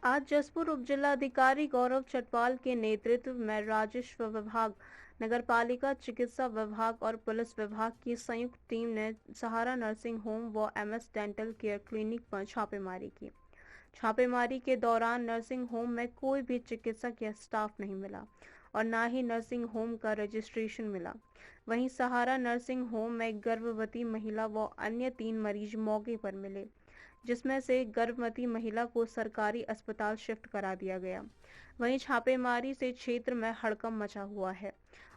आज जसपुर उपजिलाधिकारी गौरव चटवाल के नेतृत्व में राजस्व विभाग, नगरपालिका, चिकित्सा विभाग और पुलिस विभाग की संयुक्त टीम ने सहारा नर्सिंग होम व एमएस डेंटल केयर क्लिनिक पर छापेमारी की। छापेमारी के दौरान नर्सिंग होम में कोई भी चिकित्सक या स्टाफ नहीं मिला और न ही नर्सिंग होम का रजिस्ट्रेशन मिला। वहीं सहारा नर्सिंग होम में गर्भवती महिला व अन्य 3 मरीज मौके पर मिले, जिसमें से गर्भवती महिला को सरकारी अस्पताल शिफ्ट करा दिया गया। वहीं छापेमारी से क्षेत्र में हड़कंप मचा हुआ है।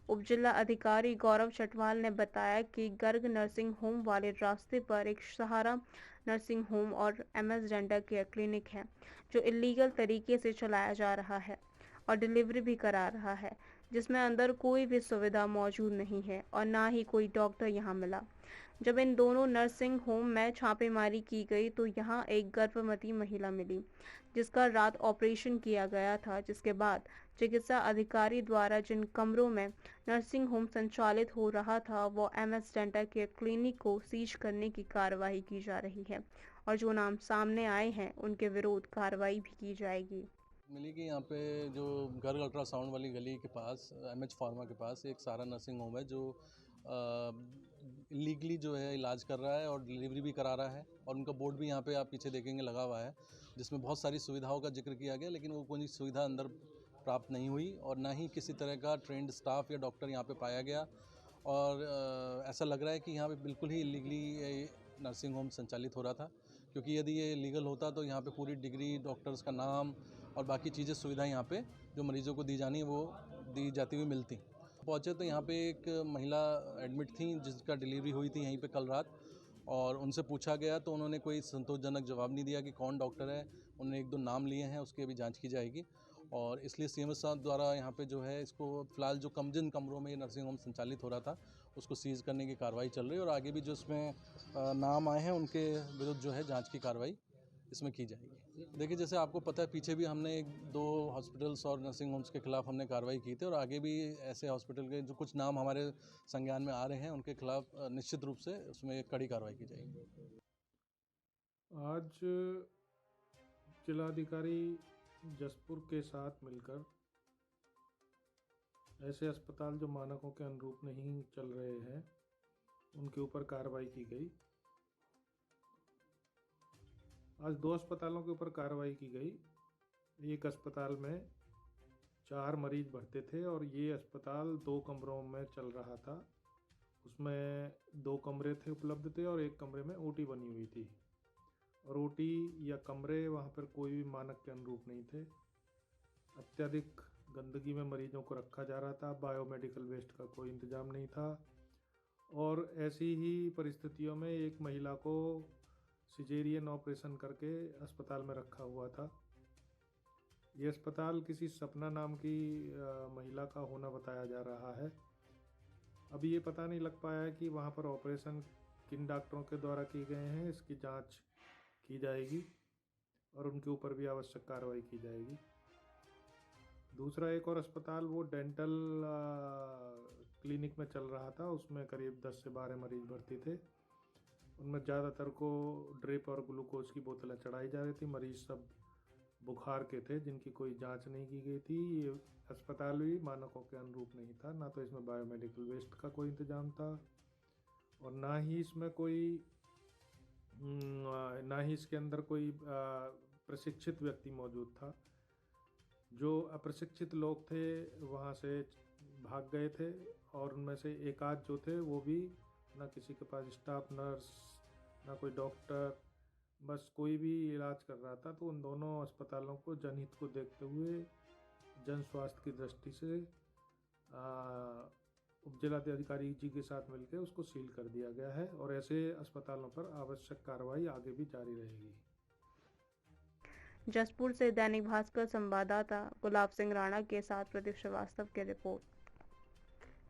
उपजिला अधिकारी गौरव चटवाल ने बताया कि गर्ग नर्सिंग होम वाले रास्ते पर एक सहारा नर्सिंग होम और एमएस डेंटल केयर क्लिनिक है, जो इलीगल तरीके से चलाया जा रहा है और डिलीवरी भी करा रहा है, जिसमें अंदर कोई भी सुविधा मौजूद नहीं है और ना ही कोई डॉक्टर यहां मिला। जब इन दोनों नर्सिंग होम में छापेमारी की गई तो यहां एक गर्भवती महिला मिली, जिसका रात ऑपरेशन किया गया था, जिसके बाद चिकित्सा अधिकारी द्वारा जिन कमरों में नर्सिंग होम संचालित हो रहा था वो एमएस डेंटल केयर क्लिनिक को सीज करने की कार्रवाई की जा रही है और जो नाम सामने आए हैं उनके विरोध कार्रवाई भी की जाएगी। मिली कि यहाँ पे जो गर्ग अल्ट्रासाउंड वाली गली के पास एमएच फार्मा के पास एक सारा नर्सिंग होम है जो लीगली जो है इलाज कर रहा है और डिलीवरी भी करा रहा है, और उनका बोर्ड भी यहाँ पे आप पीछे देखेंगे लगा हुआ है, जिसमें बहुत सारी सुविधाओं का जिक्र किया गया, लेकिन वो कोई सुविधा अंदर प्राप्त नहीं हुई और ना ही किसी तरह का ट्रेंड स्टाफ या डॉक्टर यहाँ पे पाया गया। और ऐसा लग रहा है कि यहाँ पे बिल्कुल ही इलीगली नर्सिंग होम संचालित हो रहा था, क्योंकि यदि ये लीगल होता तो यहाँ पे पूरी डिग्री, डॉक्टर्स का नाम और बाकी चीज़ें सुविधाएं यहाँ पे जो मरीजों को दी जानी है वो दी जाती हुई मिलती। पहुँचे तो यहाँ पे एक महिला एडमिट थी जिसका डिलीवरी हुई थी यहीं पे कल रात, और उनसे पूछा गया तो उन्होंने कोई संतोषजनक जवाब नहीं दिया कि कौन डॉक्टर है। उन्होंने 1-2 नाम लिए हैं, उसकी अभी जांच की जाएगी और इसलिए सीएमएस साहब द्वारा यहाँ पे जो है इसको फिलहाल जो जिन कमरों में ये नर्सिंग होम संचालित हो रहा था उसको सीज़ करने की कार्रवाई चल रही है, और आगे भी जो इसमें नाम आए हैं उनके विरुद्ध जो है जाँच की कार्रवाई इसमें की जाएगी। देखिए, जैसे आपको पता है पीछे भी हमने 1-2 हॉस्पिटल्स और नर्सिंग होम्स के खिलाफ हमने कार्रवाई की थी, और आगे भी ऐसे हॉस्पिटल के जो कुछ नाम हमारे संज्ञान में आ रहे हैं उनके खिलाफ निश्चित रूप से उसमें कड़ी कार्रवाई की जाएगी। आज जिलाधिकारी जसपुर के साथ मिलकर ऐसे अस्पताल जो मानकों के अनुरूप नहीं चल रहे हैं उनके ऊपर कार्रवाई की गई। आज 2 अस्पतालों के ऊपर कार्रवाई की गई। एक अस्पताल में 4 मरीज भर्ती थे और ये अस्पताल 2 कमरों में चल रहा था। उसमें 2 कमरे थे उपलब्ध थे और एक कमरे में ओटी बनी हुई थी, और ओटी या कमरे वहाँ पर कोई भी मानक के अनुरूप नहीं थे। अत्यधिक गंदगी में मरीजों को रखा जा रहा था, बायोमेडिकल वेस्ट का कोई इंतजाम नहीं था, और ऐसी ही परिस्थितियों में एक महिला को सिजेरियन ऑपरेशन करके अस्पताल में रखा हुआ था। ये अस्पताल किसी सपना नाम की महिला का होना बताया जा रहा है। अभी ये पता नहीं लग पाया है कि वहाँ पर ऑपरेशन किन डॉक्टरों के द्वारा किए गए हैं। इसकी जांच की जाएगी और उनके ऊपर भी आवश्यक कार्रवाई की जाएगी। दूसरा एक और अस्पताल वो डेंटल क्लिनिक में चल रहा था, उसमें करीब 10 से 12 मरीज भर्ती थे। उनमें ज़्यादातर को ड्रिप और ग्लूकोज की बोतलें चढ़ाई जा रही थी। मरीज सब बुखार के थे जिनकी कोई जांच नहीं की गई थी। ये अस्पताल भी मानकों के अनुरूप नहीं था, ना तो इसमें बायोमेडिकल वेस्ट का कोई इंतजाम था और ना ही इसमें कोई ना ही इसके अंदर कोई प्रशिक्षित व्यक्ति मौजूद था। जो अप्रशिक्षित लोग थे वहाँ से भाग गए थे, और उनमें से एक आध जो थे वो भी ना किसी के पास स्टाफ नर्स ना कोई डॉक्टर, बस कोई भी इलाज कर रहा था। तो उन दोनों अस्पतालों को जनहित को देखते हुए जन स्वास्थ्य की दृष्टि से उपजिलाधिकारी जी के साथ मिलकर उसको सील कर दिया गया है, और ऐसे अस्पतालों पर आवश्यक कार्रवाई आगे भी जारी रहेगी। जसपुर से दैनिक भास्कर संवाददाता गुलाब सिंह राणा के साथ प्रदीप श्रीवास्तव की रिपोर्ट।